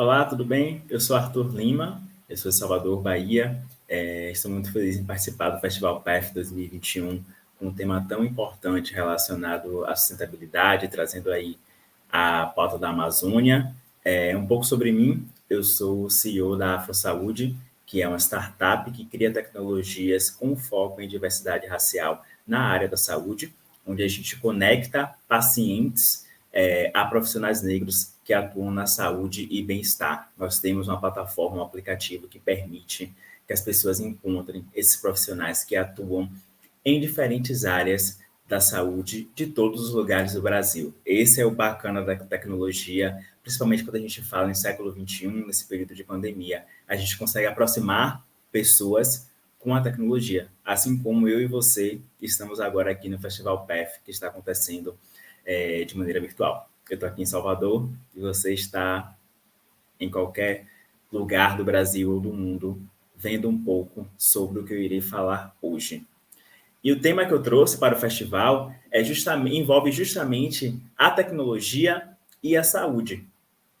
Olá, tudo bem? Eu sou Arthur Lima, eu sou de Salvador, Bahia. Estou muito feliz em participar do Festival PEF 2021, com um tema tão importante relacionado à sustentabilidade, trazendo aí a pauta da Amazônia. Um pouco sobre mim, eu sou o CEO da AfroSaúde, que é uma startup que cria tecnologias com foco em diversidade racial na área da saúde, onde a gente conecta pacientes a profissionais negros que atuam na saúde e bem-estar. Nós temos uma plataforma, um aplicativo que permite que as pessoas encontrem esses profissionais que atuam em diferentes áreas da saúde de todos os lugares do Brasil. Esse é o bacana da tecnologia, principalmente quando a gente fala em século XXI, nesse período de pandemia. A gente consegue aproximar pessoas com a tecnologia, assim como eu e você estamos agora aqui no Festival PEF, que está acontecendo de maneira virtual. Eu estou aqui em Salvador e você está em qualquer lugar do Brasil ou do mundo vendo um pouco sobre o que eu irei falar hoje. E o tema que eu trouxe para o festival envolve justamente a tecnologia e a saúde,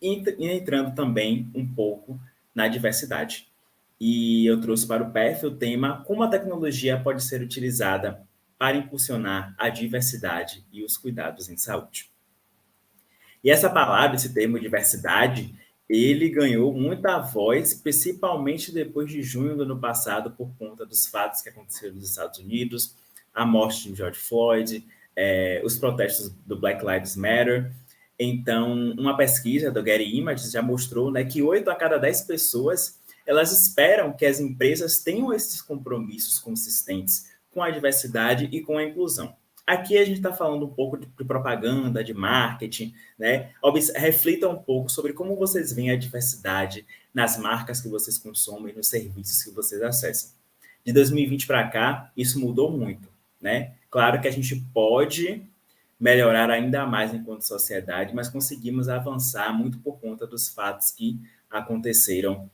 e entrando também um pouco na diversidade. E eu trouxe para o PEF o tema como a tecnologia pode ser utilizada para impulsionar a diversidade e os cuidados em saúde. E essa palavra, esse termo diversidade, ele ganhou muita voz, principalmente depois de junho do ano passado, por conta dos fatos que aconteceram nos Estados Unidos, a morte de George Floyd, os protestos do Black Lives Matter. Então, uma pesquisa do Getty Images já mostrou, né, que 8 a cada 10 pessoas elas esperam que as empresas tenham esses compromissos consistentes com a diversidade e com a inclusão. Aqui a gente está falando um pouco de propaganda, de marketing, né? Reflita um pouco sobre como vocês veem a diversidade nas marcas que vocês consomem, nos serviços que vocês acessam. De 2020 para cá, isso mudou muito, né? Claro que a gente pode melhorar ainda mais enquanto sociedade, mas conseguimos avançar muito por conta dos fatos que aconteceram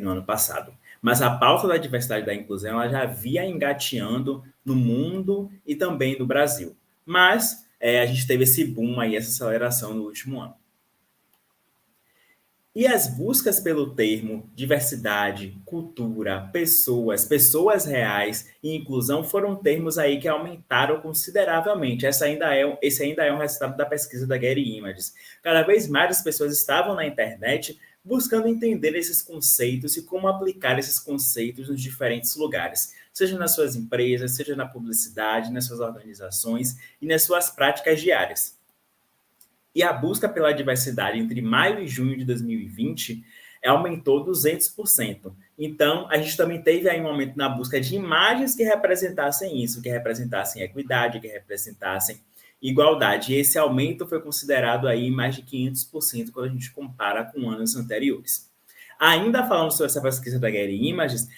no ano passado. Mas a pauta da diversidade e da inclusão ela já via engateando no mundo e também no Brasil. Mas a gente teve esse boom aí, essa aceleração no último ano. E as buscas pelo termo diversidade, cultura, pessoas, pessoas reais e inclusão foram termos aí que aumentaram consideravelmente. Esse ainda é um resultado da pesquisa da Getty Images. Cada vez mais as pessoas estavam na internet buscando entender esses conceitos e como aplicar esses conceitos nos diferentes lugares, seja nas suas empresas, seja na publicidade, nas suas organizações e nas suas práticas diárias. E a busca pela diversidade entre maio e junho de 2020 aumentou 200%. Então, a gente também teve aí um aumento na busca de imagens que representassem isso, que representassem equidade, que representassem igualdade. E esse aumento foi considerado aí mais de 500% quando a gente compara com anos anteriores. Ainda falando sobre essa pesquisa da Getty Images,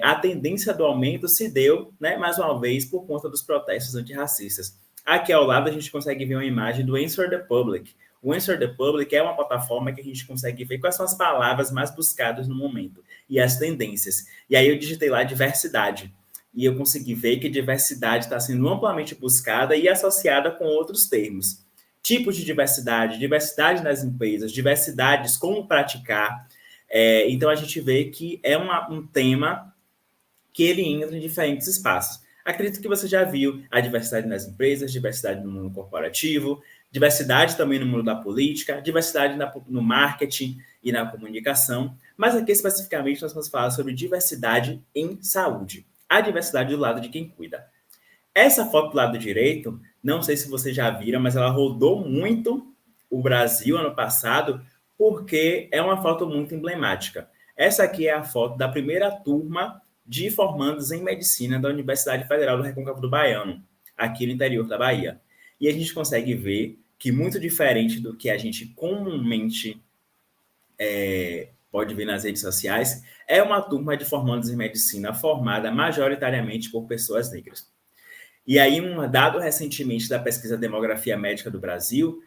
a tendência do aumento se deu, né, mais uma vez, por conta dos protestos antirracistas. Aqui ao lado a gente consegue ver uma imagem do Answer the Public. O Answer the Public é uma plataforma que a gente consegue ver quais são as palavras mais buscadas no momento e as tendências. E aí eu digitei lá diversidade. E eu consegui ver que diversidade está sendo amplamente buscada e associada com outros termos. Tipos de diversidade, diversidade nas empresas, diversidades, como praticar. Então a gente vê que é um tema que ele entra em diferentes espaços. Acredito que você já viu a diversidade nas empresas, diversidade no mundo corporativo, diversidade também no mundo da política, diversidade no marketing e na comunicação, mas aqui especificamente nós vamos falar sobre diversidade em saúde, a diversidade do lado de quem cuida. Essa foto do lado direito, não sei se vocês já viram, mas ela rodou muito o Brasil ano passado, porque é uma foto muito emblemática. Essa aqui é a foto da primeira turma de formandos em medicina da Universidade Federal do Recôncavo do Baiano, aqui no interior da Bahia. E a gente consegue ver que, muito diferente do que a gente comumente pode ver nas redes sociais, é uma turma de formandos em medicina formada majoritariamente por pessoas negras. E aí, um dado recentemente da pesquisa Demografia Médica do Brasil,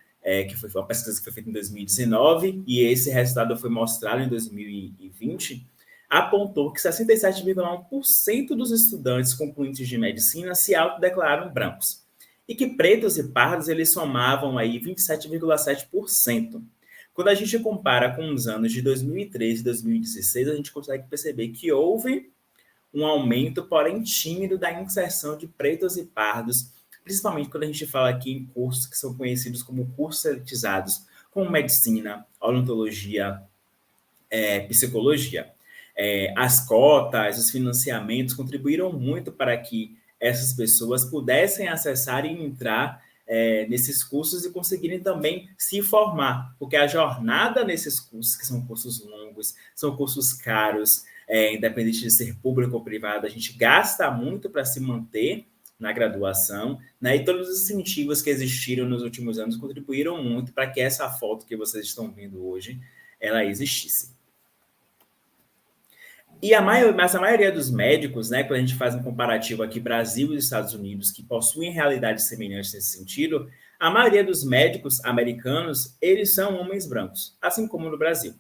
que foi uma pesquisa que foi feita em 2019, e esse resultado foi mostrado em 2020, apontou que 67,1% dos estudantes concluintes de medicina se autodeclararam brancos, e que pretos e pardos eles somavam aí 27,7%. Quando a gente compara com os anos de 2013 e 2016, a gente consegue perceber que houve um aumento, porém tímido, da inserção de pretos e pardos, principalmente quando a gente fala aqui em cursos que são conhecidos como cursos elitizados, como medicina, odontologia, psicologia. As cotas, os financiamentos contribuíram muito para que essas pessoas pudessem acessar e entrar nesses cursos e conseguirem também se formar, porque a jornada nesses cursos, que são cursos longos, são cursos caros, independente de ser público ou privado, a gente gasta muito para se manter na graduação, né? E todos os incentivos que existiram nos últimos anos contribuíram muito para que essa foto que vocês estão vendo hoje, ela existisse. Mas a maioria dos médicos, né, quando a gente faz um comparativo aqui Brasil e Estados Unidos, que possuem realidades semelhantes nesse sentido, a maioria dos médicos americanos, eles são homens brancos, assim como no Brasil.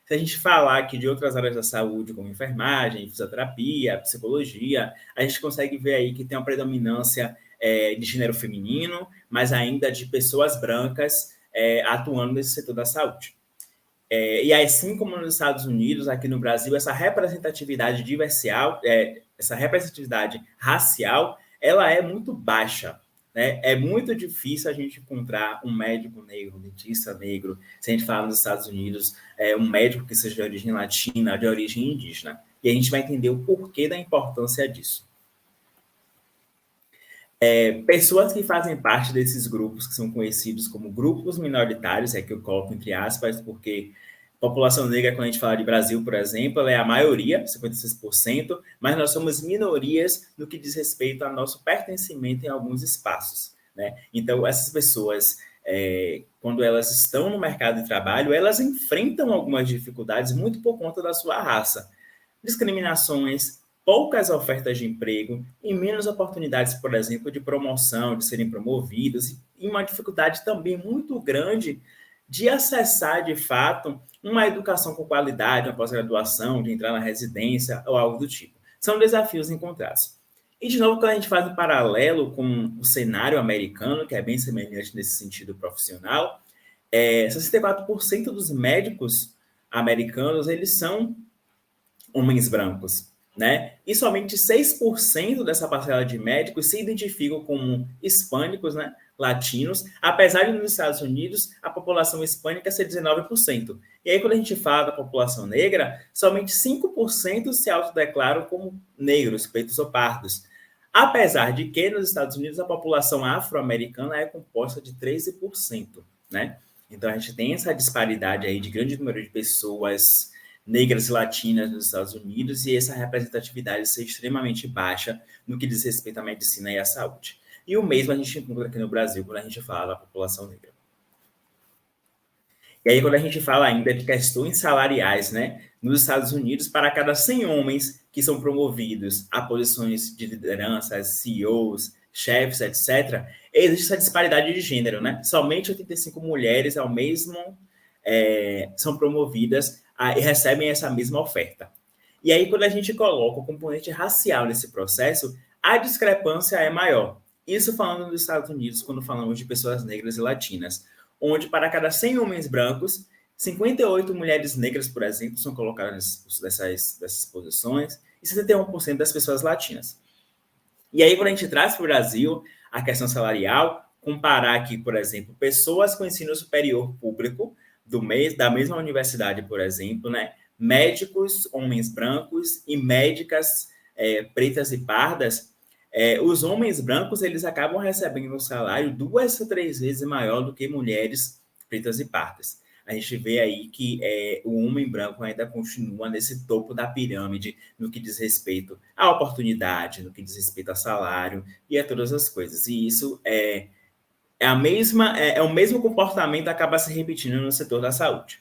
Se a gente falar aqui de outras áreas da saúde, como enfermagem, fisioterapia, psicologia, a gente consegue ver aí que tem uma predominância de gênero feminino, mas ainda de pessoas brancas atuando nesse setor da saúde. E assim como nos Estados Unidos, aqui no Brasil, essa representatividade essa representatividade racial, ela é muito baixa. Né? É muito difícil a gente encontrar um médico negro, um dentista negro, se a gente falar nos Estados Unidos, um médico que seja de origem latina, de origem indígena. E a gente vai entender o porquê da importância disso. Pessoas que fazem parte desses grupos, que são conhecidos como grupos minoritários, que eu coloco entre aspas, porque população negra, quando a gente fala de Brasil, por exemplo, ela é a maioria, 56%, mas nós somos minorias no que diz respeito ao nosso pertencimento em alguns espaços. Né? Então, essas pessoas, quando elas estão no mercado de trabalho, elas enfrentam algumas dificuldades muito por conta da sua raça. Discriminações, poucas ofertas de emprego e menos oportunidades, por exemplo, de promoção, de serem promovidos, e uma dificuldade também muito grande de acessar, de fato, uma educação com qualidade, uma pós-graduação, de entrar na residência ou algo do tipo. São desafios encontrados. E, de novo, quando a gente faz um paralelo com o cenário americano, que é bem semelhante nesse sentido profissional, 64% dos médicos americanos, eles são homens brancos. Né? E somente 6% dessa parcela de médicos se identificam como hispânicos, né? Latinos, apesar de nos Estados Unidos a população hispânica ser 19%. E aí, quando a gente fala da população negra, somente 5% se autodeclaram como negros, pretos ou pardos. Apesar de que nos Estados Unidos a população afro-americana é composta de 13%. Né? Então, a gente tem essa disparidade aí de grande número de pessoas negras e latinas nos Estados Unidos e essa representatividade ser extremamente baixa no que diz respeito à medicina e à saúde. E o mesmo a gente encontra aqui no Brasil quando a gente fala da população negra. E aí, quando a gente fala ainda de questões salariais, né? Nos Estados Unidos, para cada 100 homens que são promovidos a posições de liderança, CEOs, chefes, etc., existe essa disparidade de gênero, né? Somente 85 mulheres são promovidas e recebem essa mesma oferta. E aí, quando a gente coloca o componente racial nesse processo, a discrepância é maior. Isso falando dos Estados Unidos, quando falamos de pessoas negras e latinas, onde para cada 100 homens brancos, 58 mulheres negras, por exemplo, são colocadas dessas posições e 71% das pessoas latinas. E aí, quando a gente traz para o Brasil a questão salarial, comparar aqui, por exemplo, pessoas com ensino superior público, da mesma universidade, por exemplo, né? Médicos, homens brancos e médicas pretas e pardas, os homens brancos eles acabam recebendo um salário 2 a 3 vezes maior do que mulheres pretas e pardas. A gente vê aí que o homem branco ainda continua nesse topo da pirâmide no que diz respeito à oportunidade, no que diz respeito a salário e a todas as coisas. E isso o mesmo comportamento que acaba se repetindo no setor da saúde.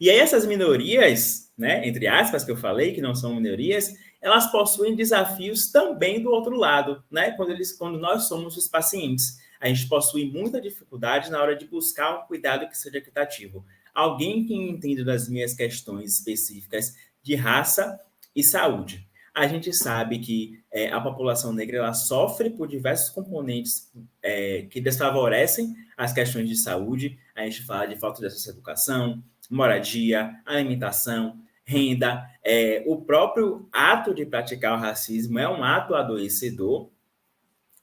E aí essas minorias, né, entre aspas, que eu falei, que não são minorias, elas possuem desafios também do outro lado, né? Quando nós somos os pacientes, a gente possui muita dificuldade na hora de buscar um cuidado que seja equitativo. Alguém que entenda das minhas questões específicas de raça e saúde. A gente sabe que a população negra ela sofre por diversos componentes que desfavorecem as questões de saúde, a gente fala de falta de acesso à educação, moradia, alimentação, renda. O próprio ato de praticar o racismo é um ato adoecedor,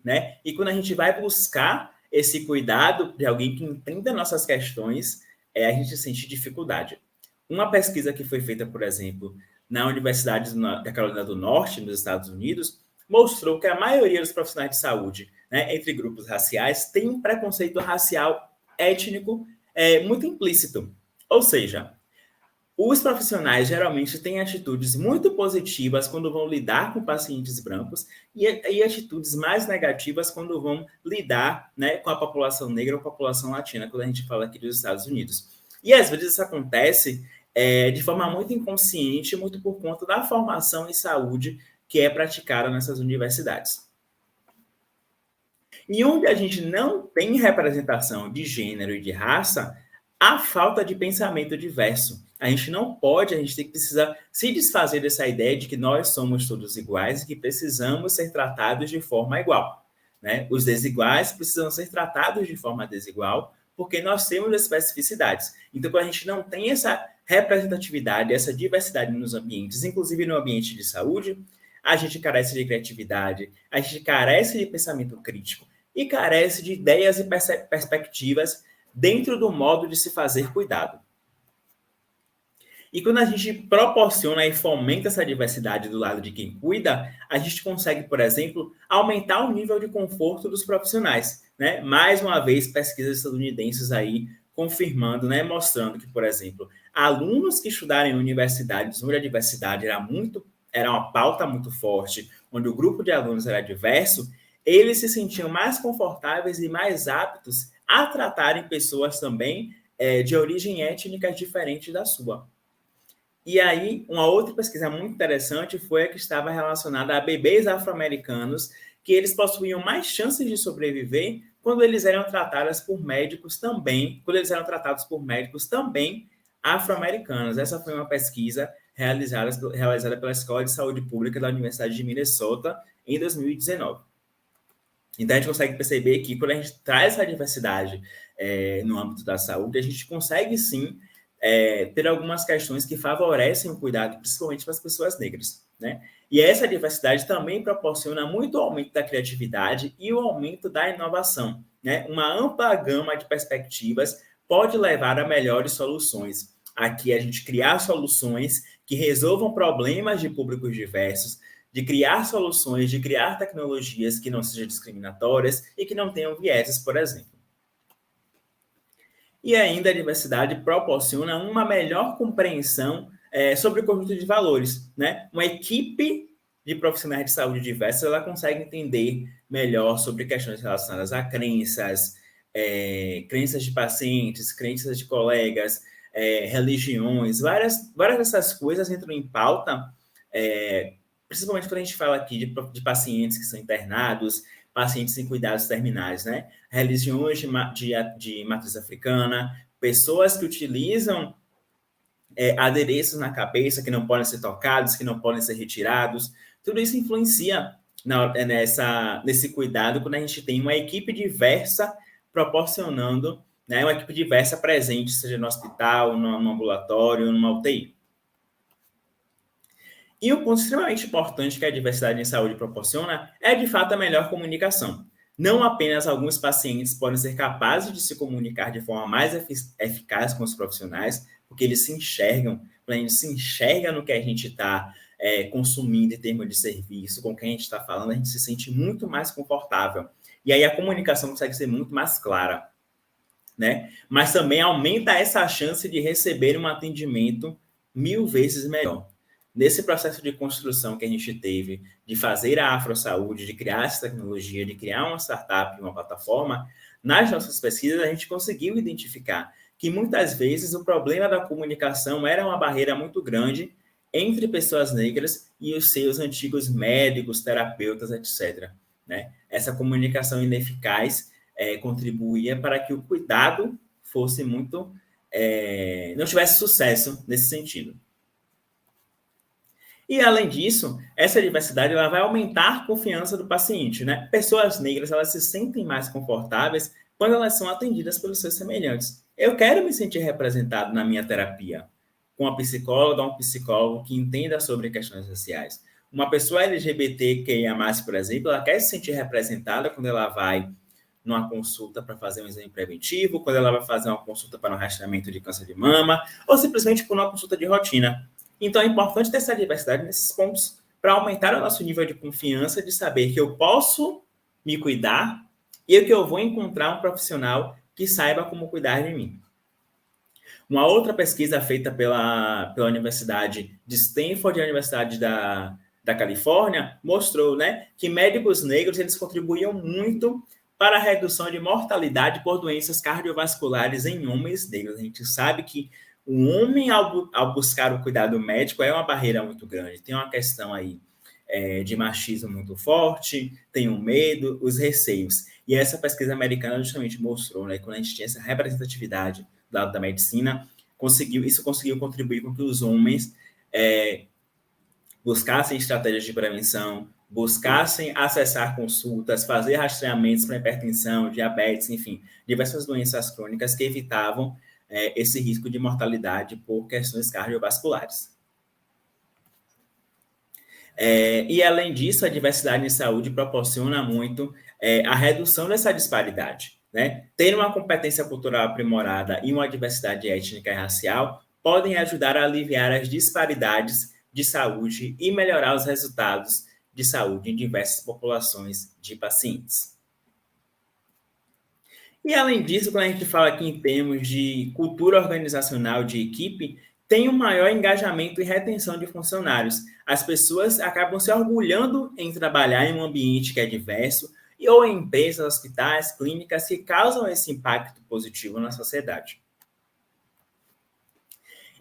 né? E quando a gente vai buscar esse cuidado de alguém que entenda nossas questões, a gente sente dificuldade. Uma pesquisa que foi feita, por exemplo, na Universidade da Carolina do Norte, nos Estados Unidos, mostrou que a maioria dos profissionais de saúde, né, entre grupos raciais, tem um preconceito racial étnico muito implícito. Ou seja, os profissionais geralmente têm atitudes muito positivas quando vão lidar com pacientes brancos e atitudes mais negativas quando vão lidar, né, com a população negra ou população latina, quando a gente fala aqui dos Estados Unidos. E às vezes isso acontece de forma muito inconsciente, muito por conta da formação em saúde que é praticada nessas universidades. E onde a gente não tem representação de gênero e de raça, há falta de pensamento diverso. A gente não pode, a gente precisa se desfazer dessa ideia de que nós somos todos iguais e que precisamos ser tratados de forma igual. Né? Os desiguais precisam ser tratados de forma desigual, porque nós temos especificidades. Então, quando a gente não tem essa representatividade, essa diversidade nos ambientes, inclusive no ambiente de saúde, a gente carece de criatividade, a gente carece de pensamento crítico e carece de ideias e perspectivas dentro do modo de se fazer cuidado. E quando a gente proporciona e fomenta essa diversidade do lado de quem cuida, a gente consegue, por exemplo, aumentar o nível de conforto dos profissionais. Né? Mais uma vez, pesquisas estadunidenses aí confirmando, né, mostrando que, por exemplo, alunos que estudaram em universidades onde a diversidade era uma pauta muito forte, onde o grupo de alunos era diverso, eles se sentiam mais confortáveis e mais aptos a tratarem pessoas também de origem étnica diferente da sua. E aí, uma outra pesquisa muito interessante foi a que estava relacionada a bebês afro-americanos, que eles possuíam mais chances de sobreviver quando eles eram tratados por médicos também, afro-americanos. Essa foi uma pesquisa realizada pela Escola de Saúde Pública da Universidade de Minnesota em 2019. Então, a gente consegue perceber que quando a gente traz essa diversidade no âmbito da saúde, a gente consegue, sim, ter algumas questões que favorecem o cuidado, principalmente para as pessoas negras. Né? E essa diversidade também proporciona muito aumento da criatividade e o aumento da inovação. Né? Uma ampla gama de perspectivas pode levar a melhores soluções. Aqui, a gente criar soluções que resolvam problemas de públicos diversos, de criar soluções, de criar tecnologias que não sejam discriminatórias e que não tenham vieses, por exemplo. E ainda a diversidade proporciona uma melhor compreensão sobre o conjunto de valores. Né? Uma equipe de profissionais de saúde diversos, ela consegue entender melhor sobre questões relacionadas a crenças, crenças de pacientes, crenças de colegas, religiões, várias dessas coisas entram em pauta, principalmente quando a gente fala aqui de pacientes que são internados, pacientes em cuidados terminais, né? Religiões de matriz africana, pessoas que utilizam adereços na cabeça que não podem ser tocados, que não podem ser retirados. Tudo isso influencia nesse cuidado quando a gente tem uma equipe diversa proporcionando, né, uma equipe diversa presente, seja no hospital, no ambulatório, numa UTI. E o ponto extremamente importante que a diversidade em saúde proporciona é, de fato, a melhor comunicação. Não apenas alguns pacientes podem ser capazes de se comunicar de forma mais eficaz com os profissionais, porque eles se enxergam, quando a gente se enxerga no que a gente está consumindo em termos de serviço, com quem a gente está falando, a gente se sente muito mais confortável. E aí a comunicação consegue ser muito mais clara. Né? Mas também aumenta essa chance de receber um atendimento 1000 vezes melhor. Nesse processo de construção que a gente teve, de fazer a AfroSaúde, de criar essa tecnologia, de criar uma startup, uma plataforma, nas nossas pesquisas a gente conseguiu identificar que muitas vezes o problema da comunicação era uma barreira muito grande entre pessoas negras e os seus antigos médicos, terapeutas, etc. Né? Essa comunicação ineficaz contribuía para que o cuidado fosse muito... não tivesse sucesso nesse sentido. E, além disso, essa diversidade ela vai aumentar a confiança do paciente. Né? Pessoas negras elas se sentem mais confortáveis quando elas são atendidas pelos seus semelhantes. Eu quero me sentir representado na minha terapia, com uma psicóloga ou um psicólogo que entenda sobre questões sociais. Uma pessoa LGBTQIA+, por exemplo, ela quer se sentir representada quando ela vai numa consulta para fazer um exame preventivo, quando ela vai fazer uma consulta para um rastreamento de câncer de mama, ou simplesmente por uma consulta de rotina. Então, é importante ter essa diversidade nesses pontos para aumentar o nosso nível de confiança, de saber que eu posso me cuidar e que eu vou encontrar um profissional que saiba como cuidar de mim. Uma outra pesquisa feita pela Universidade de Stanford e a Universidade da Califórnia mostrou, né, que médicos negros eles contribuíam muito para a redução de mortalidade por doenças cardiovasculares em homens negros. A gente sabe que o homem, ao buscar o cuidado médico, é uma barreira muito grande. Tem uma questão aí de machismo muito forte, tem o medo, os receios. E essa pesquisa americana justamente mostrou, né, que quando a gente tinha essa representatividade do lado da medicina, isso conseguiu contribuir com que os homens buscassem estratégias de prevenção, buscassem acessar consultas, fazer rastreamentos para hipertensão, diabetes, enfim, diversas doenças crônicas que evitavam esse risco de mortalidade por questões cardiovasculares. E, além disso, a diversidade em saúde proporciona muito a redução dessa disparidade. Né? Ter uma competência cultural aprimorada e uma diversidade étnica e racial podem ajudar a aliviar as disparidades de saúde e melhorar os resultados de saúde em diversas populações de pacientes. E, além disso, quando a gente fala aqui em termos de cultura organizacional de equipe, tem um maior engajamento e retenção de funcionários. As pessoas acabam se orgulhando em trabalhar em um ambiente que é diverso, ou em empresas, hospitais, clínicas que causam esse impacto positivo na sociedade.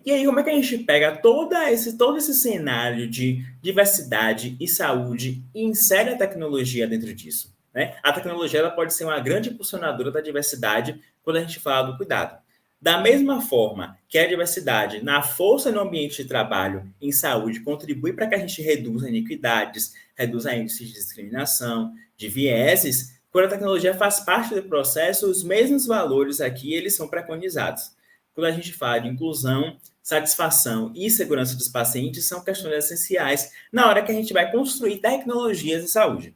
E aí, como é que a gente pega todo esse cenário de diversidade e saúde e insere a tecnologia dentro disso? Né? A tecnologia ela pode ser uma grande impulsionadora da diversidade quando a gente fala do cuidado. Da mesma forma que a diversidade na força no ambiente de trabalho, em saúde, contribui para que a gente reduza iniquidades, reduza índices de discriminação, de vieses, quando a tecnologia faz parte do processo, os mesmos valores aqui eles são preconizados. Quando a gente fala de inclusão, satisfação e segurança dos pacientes, são questões essenciais na hora que a gente vai construir tecnologias de saúde.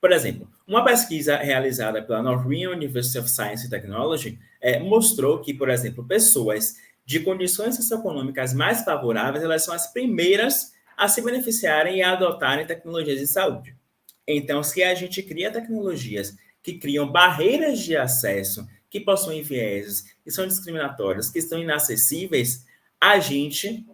Por exemplo, uma pesquisa realizada pela Norwegian University of Science and Technology mostrou que, por exemplo, pessoas de condições socioeconômicas mais favoráveis, elas são as primeiras a se beneficiarem e a adotarem tecnologias de saúde. Então, se a gente cria tecnologias que criam barreiras de acesso, que possuem vieses, que são discriminatórias, que estão inacessíveis, a gente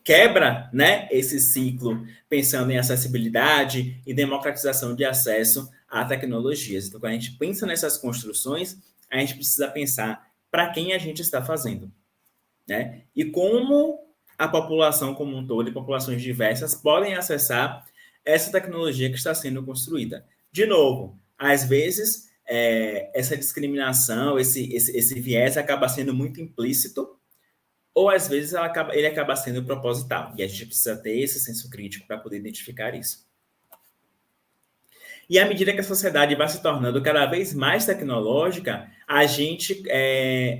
quebra, né, esse ciclo, pensando em acessibilidade e democratização de acesso a tecnologias. Então, quando a gente pensa nessas construções, a gente precisa pensar para quem a gente está fazendo, né? E como a população como um todo e populações diversas podem acessar essa tecnologia que está sendo construída. De novo, às vezes, essa discriminação, esse viés acaba sendo muito implícito, ou às vezes ele acaba sendo proposital. E a gente precisa ter esse senso crítico para poder identificar isso. E à medida que a sociedade vai se tornando cada vez mais tecnológica, a gente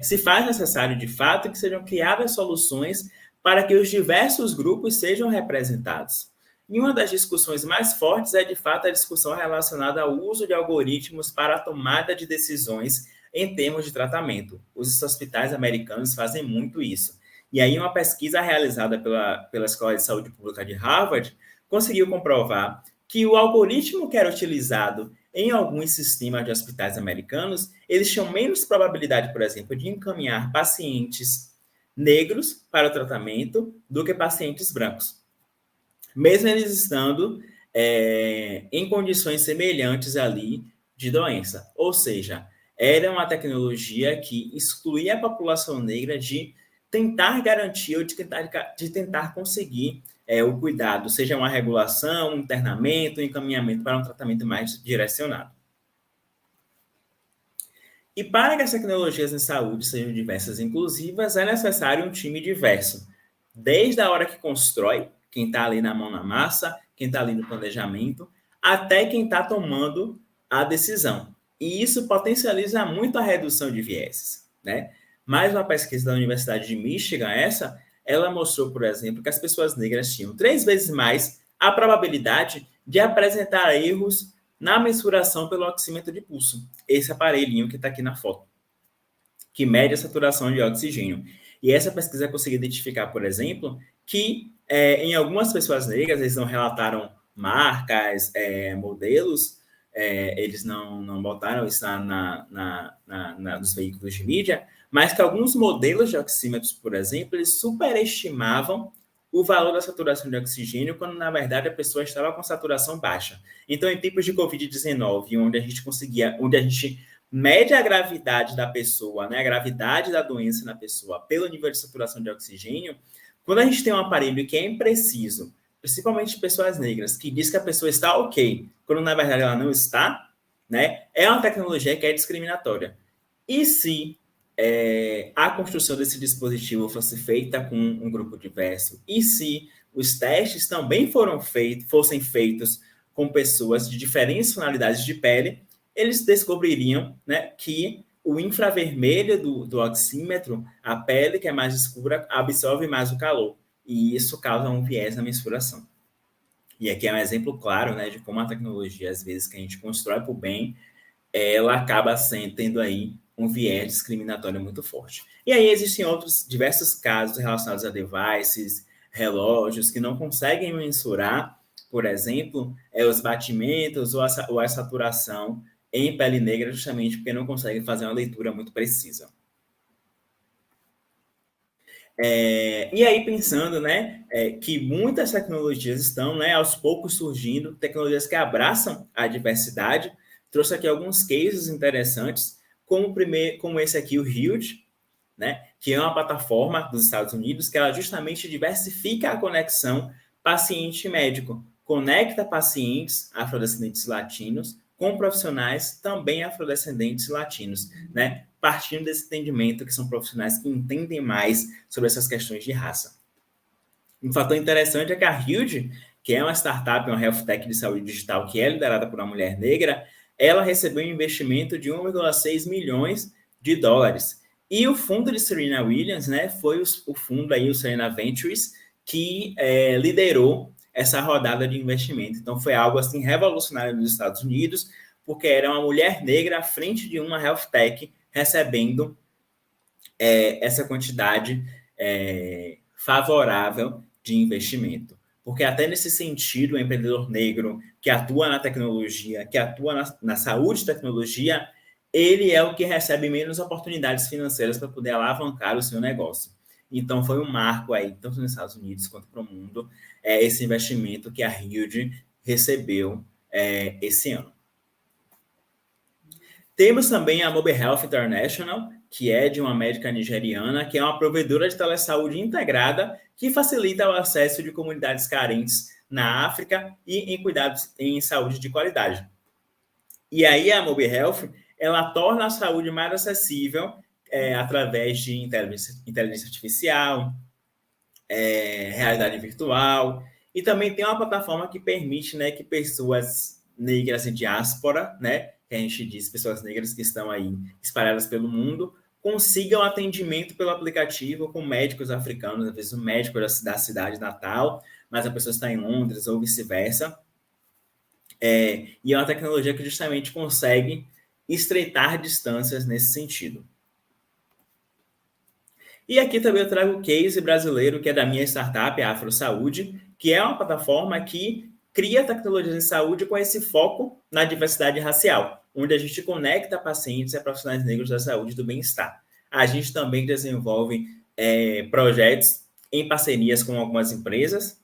se faz necessário, de fato, que sejam criadas soluções para que os diversos grupos sejam representados. E uma das discussões mais fortes é, de fato, a discussão relacionada ao uso de algoritmos para a tomada de decisões em termos de tratamento. Os hospitais americanos fazem muito isso. E aí, uma pesquisa realizada pela Escola de Saúde Pública de Harvard conseguiu comprovar que o algoritmo que era utilizado em alguns sistemas de hospitais americanos, eles tinham menos probabilidade, por exemplo, de encaminhar pacientes negros para o tratamento do que pacientes brancos. Mesmo eles estando em condições semelhantes ali de doença. Ou seja, era uma tecnologia que excluía a população negra de tentar garantir ou de tentar conseguir o cuidado, seja uma regulação, um internamento, um encaminhamento para um tratamento mais direcionado. E para que as tecnologias em saúde sejam diversas e inclusivas, é necessário um time diverso. Desde a hora que constrói, quem está ali na mão na massa, quem está ali no planejamento, até quem está tomando a decisão. E isso potencializa muito a redução de vieses, né? Mais uma pesquisa da Universidade de Michigan, ela mostrou, por exemplo, que as pessoas negras tinham 3 vezes mais a probabilidade de apresentar erros na mensuração pelo oxímetro de pulso, esse aparelhinho que está aqui na foto, que mede a saturação de oxigênio. E essa pesquisa conseguiu identificar, por exemplo, que em algumas pessoas negras, eles não relataram marcas, modelos, eles não botaram isso nos veículos de mídia, mas que alguns modelos de oxímetros, por exemplo, eles superestimavam o valor da saturação de oxigênio, quando na verdade a pessoa estava com saturação baixa. Então, em tempos de Covid-19, onde a gente mede a gravidade da pessoa, né, a gravidade da doença na pessoa pelo nível de saturação de oxigênio, quando a gente tem um aparelho que é impreciso, principalmente pessoas negras, que diz que a pessoa está ok, quando na verdade ela não está, né, é uma tecnologia que é discriminatória. E se a construção desse dispositivo fosse feita com um grupo diverso, e se os testes também fossem feitos com pessoas de diferentes tonalidades de pele, eles descobririam, né, que o infravermelho do oxímetro, a pele que é mais escura, absorve mais o calor. E isso causa um viés na mensuração. E aqui é um exemplo claro, né, de como a tecnologia, às vezes, que a gente constrói para o bem, ela acaba tendo aí um viés discriminatório muito forte. E aí existem outros diversos casos relacionados a devices, relógios, que não conseguem mensurar, por exemplo, os batimentos ou a saturação em pele negra, justamente porque não conseguem fazer uma leitura muito precisa. E aí, pensando, né, que muitas tecnologias estão, né, aos poucos surgindo, tecnologias que abraçam a diversidade, trouxe aqui alguns cases interessantes, como esse aqui, o Huge, né, que é uma plataforma dos Estados Unidos que ela justamente diversifica a conexão paciente-médico, conecta pacientes afrodescendentes latinos com profissionais também afrodescendentes latinos, né, partindo desse entendimento que são profissionais que entendem mais sobre essas questões de raça. Um fator interessante é que a Huge, que é uma startup, uma health tech de saúde digital que é liderada por uma mulher negra, ela recebeu um investimento de 1,6 milhões de dólares. E o fundo de Serena Williams, né, foi o fundo aí, o Serena Ventures, que liderou essa rodada de investimento. Então, foi algo assim revolucionário nos Estados Unidos, porque era uma mulher negra à frente de uma health tech recebendo essa quantidade favorável de investimento. Porque até nesse sentido, o empreendedor negro que atua na tecnologia, que atua na saúde e tecnologia, ele é o que recebe menos oportunidades financeiras para poder alavancar o seu negócio. Então, foi um marco aí, tanto nos Estados Unidos quanto para o mundo, esse investimento que a Huge recebeu esse ano. Temos também a Mobile Health International, que é de uma médica nigeriana, que é uma provedora de telesaúde integrada que facilita o acesso de comunidades carentes na África e em cuidados em saúde de qualidade. E aí a Mobile Health, ela torna a saúde mais acessível através de inteligência artificial, realidade virtual, e também tem uma plataforma que permite, né, que pessoas negras em diáspora, né, que a gente diz pessoas negras que estão aí espalhadas pelo mundo, consigam atendimento pelo aplicativo com médicos africanos, às vezes o médico da cidade natal, mas a pessoa está em Londres ou vice-versa. E é uma tecnologia que justamente consegue estreitar distâncias nesse sentido. E aqui também eu trago o case brasileiro, que é da minha startup, a Afro Saúde, que é uma plataforma que cria tecnologias em saúde com esse foco na diversidade racial, onde a gente conecta pacientes e profissionais negros da saúde e do bem-estar. A gente também desenvolve projetos em parcerias com algumas empresas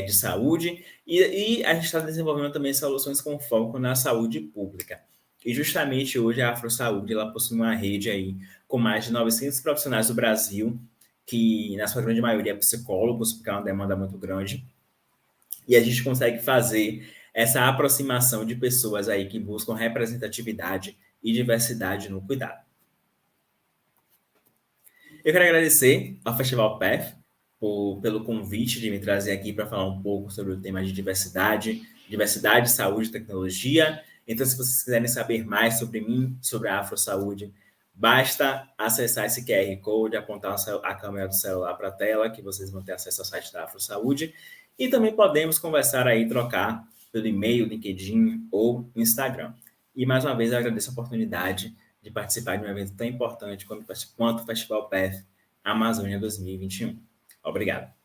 de saúde e a gente está desenvolvendo também soluções com foco na saúde pública. E justamente hoje a Afro Saúde ela possui uma rede aí com mais de 900 profissionais do Brasil, que na sua grande maioria psicólogos, porque é uma demanda muito grande. E a gente consegue fazer essa aproximação de pessoas aí que buscam representatividade e diversidade no cuidado. Eu quero agradecer ao Festival PEF pelo convite de me trazer aqui para falar um pouco sobre o tema de diversidade, saúde e tecnologia. Então, se vocês quiserem saber mais sobre mim, sobre a AfroSaúde, basta acessar esse QR Code, apontar a câmera do celular para a tela, que vocês vão ter acesso ao site da AfroSaúde. E também podemos conversar aí, trocar pelo e-mail, LinkedIn ou Instagram. E, mais uma vez, eu agradeço a oportunidade de participar de um evento tão importante quanto o Festival PEF Amazônia 2021. Obrigado.